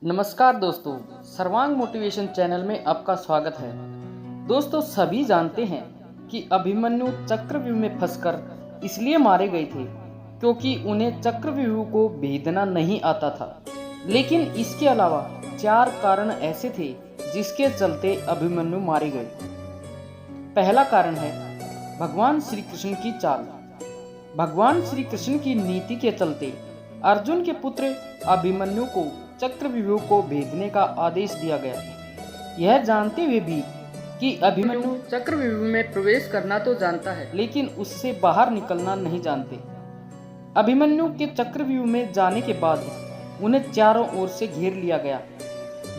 नमस्कार दोस्तों, सर्वांग मोटिवेशन चैनल में आपका स्वागत है। दोस्तों, सभी जानते हैं कि अभिमन्यु चक्रव्यूह में फंसकर इसलिए मारे गए थे क्योंकि उन्हें चक्रव्यूह को भेदना नहीं आता था। लेकिन इसके अलावा 4 कारण ऐसे थे जिसके चलते अभिमन्यु मारे गए। पहला कारण है भगवान श्री कृष्ण की चाल। भगवान श्री कृष्ण की नीति के चलते अर्जुन के पुत्र अभिमन्यु को चक्रव्यूह को भेदने का आदेश दिया गया, यह जानते हुए भी कि अभिमन्यु चक्रव्यूह में प्रवेश करना तो जानता है लेकिन उससे बाहर निकलना नहीं जानते। अभिमन्यु के चक्रव्यूह में जाने के बाद उन्हें चारों ओर से घेर लिया गया।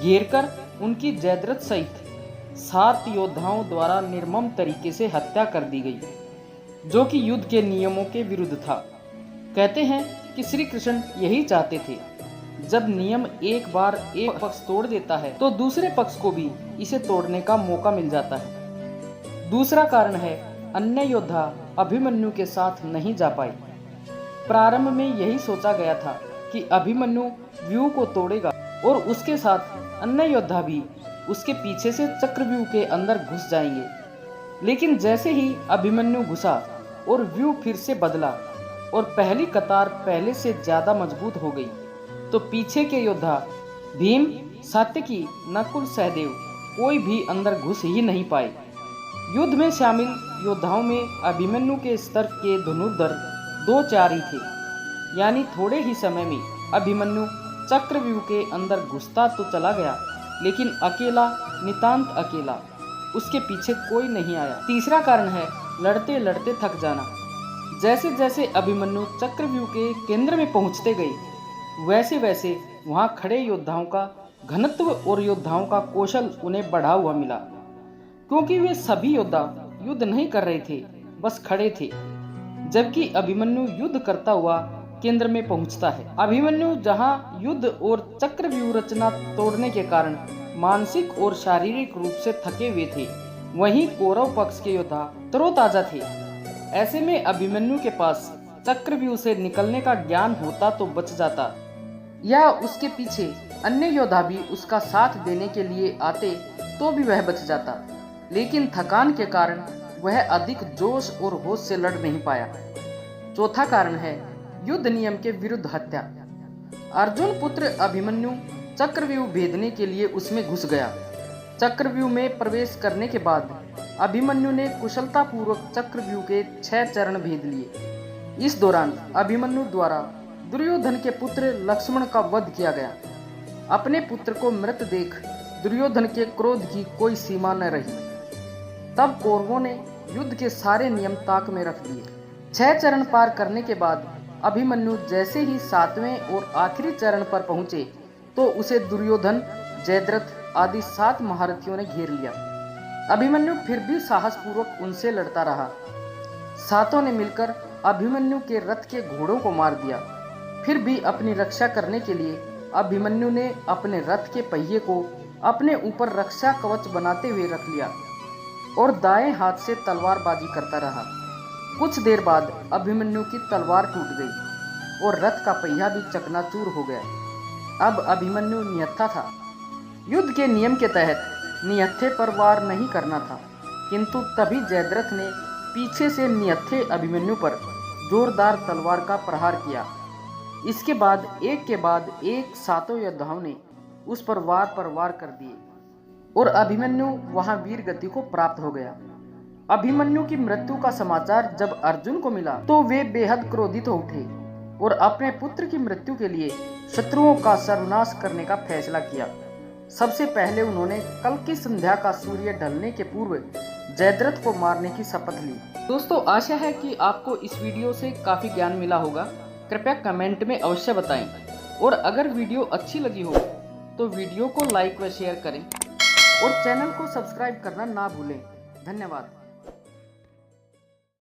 घेरकर उनकी जयद्रथ सहित 7 योद्धाओं द्वारा निर्मम तरीके से हत्या कर दी गई, जो कि युद्ध के नियमों के विरुद्ध था। कहते हैं कि श्री कृष्ण यही चाहते थे, जब नियम एक बार एक पक्ष तोड़ देता है तो दूसरे पक्ष को भी इसे तोड़ने का मौका मिल जाता है। दूसरा कारण है अन्य योद्धा अभिमन्यु के साथ नहीं जा पाए। प्रारंभ में यही सोचा गया था कि अभिमन्यु व्यूह को तोड़ेगा और उसके साथ अन्य योद्धा भी उसके पीछे से चक्रव्यूह के अंदर घुस जाएंगे। लेकिन जैसे ही अभिमन्यु घुसा और व्यूह फिर से बदला और पहली कतार पहले से ज्यादा मजबूत हो गई, तो पीछे के योद्धा भीम, सात्यकी, नकुल, सहदेव कोई भी अंदर घुस ही नहीं पाए। युद्ध में शामिल योद्धाओं में अभिमन्यु के स्तर के धनुर्धर 2-4 ही थे। यानी थोड़े ही समय में अभिमन्यु चक्रव्यूह के अंदर घुसता तो चला गया, लेकिन अकेला, नितांत अकेला, उसके पीछे कोई नहीं आया। तीसरा कारण है लड़ते लड़ते थक जाना। जैसे जैसे अभिमन्यु चक्रव्यूह के केंद्र में पहुंचते गए, वैसे वैसे वहां खड़े योद्धाओं का घनत्व और योद्धाओं का कौशल उन्हें बढ़ा हुआ मिला, क्योंकि वे सभी योद्धा युद्ध नहीं कर रहे थे, बस खड़े थे। जबकि अभिमन्यु युद्ध करता हुआ केंद्र में पहुंचता है। अभिमन्यु जहां युद्ध और चक्रव्यूह रचना तोड़ने के कारण मानसिक और शारीरिक रूप से थके हुए थे, वहीं कौरव पक्ष के योद्धा तरोताजा थे। ऐसे में अभिमन्यु के पास चक्रव्यूह से निकलने का ज्ञान होता तो बच जाता, या उसके पीछे अन्य योद्धा भी उसका साथ देने के लिए आते तो भी वह बच जाता। लेकिन थकान के कारण वह अधिक जोश और होश से लड़ नहीं पाया। चौथा कारण है युद्ध नियम के विरुद्ध हत्या। अर्जुन पुत्र अभिमन्यु चक्रव्यूह भेदने के लिए उसमें घुस गया। चक्रव्यूह में प्रवेश करने के बाद अभिमन्यु ने कुशलतापूर्वक चक्रव्यूह के 6 चरण भेद लिए। इस दौरान अभिमन्यु द्वारा दुर्योधन के पुत्र लक्ष्मण का वध किया गया। अपने पुत्र को मृत देख दुर्योधन के क्रोध की कोई सीमा न रही। तब कौरवों ने युद्ध के सारे नियम ताक में रख दिए। 6 चरण पार करने के बाद अभिमन्यु जैसे ही 7वें और आखिरी चरण पर पहुंचे तो उसे दुर्योधन, जयद्रथ आदि 7 महारथियों ने घेर लिया। अभिमन्यु फिर भी साहसपूर्वक उनसे लड़ता रहा। 7 ने मिलकर अभिमन्यु के रथ के घोड़ों को मार दिया। फिर भी अपनी रक्षा करने के लिए अभिमन्यु ने अपने रथ के पहिए को अपने ऊपर रक्षा कवच बनाते हुए रख लिया और दाएं हाथ से तलवारबाजी करता रहा। कुछ देर बाद अभिमन्यु की तलवार टूट गई और रथ का पहिया भी चकनाचूर हो गया। अब अभिमन्यु निहत्था था। युद्ध के नियम के तहत निहत्थे पर वार नहीं करना था, किंतु तभी जयद्रथ ने पीछे से निहत्थे अभिमन्यु पर जोरदार तलवार का प्रहार किया। इसके बाद एक के बाद एक 7 योद्धाओं ने उस पर वार कर दिए और अभिमन्यु वहां वीर गति को प्राप्त हो गया। अभिमन्यु की मृत्यु का समाचार जब अर्जुन को मिला तो वे बेहद क्रोधित हो उठे और अपने पुत्र की मृत्यु के लिए शत्रुओं का सर्वनाश करने का फैसला किया। सबसे पहले उन्होंने कल की संध्या का सूर्य ढलने के पूर्व जयद्रथ को मारने की शपथ ली। दोस्तों, आशा है कि आपको इस वीडियो से काफी ज्ञान मिला होगा। कृपया कमेंट में अवश्य बताएं, और अगर वीडियो अच्छी लगी हो तो वीडियो को लाइक व शेयर करें और चैनल को सब्सक्राइब करना ना भूलें। धन्यवाद।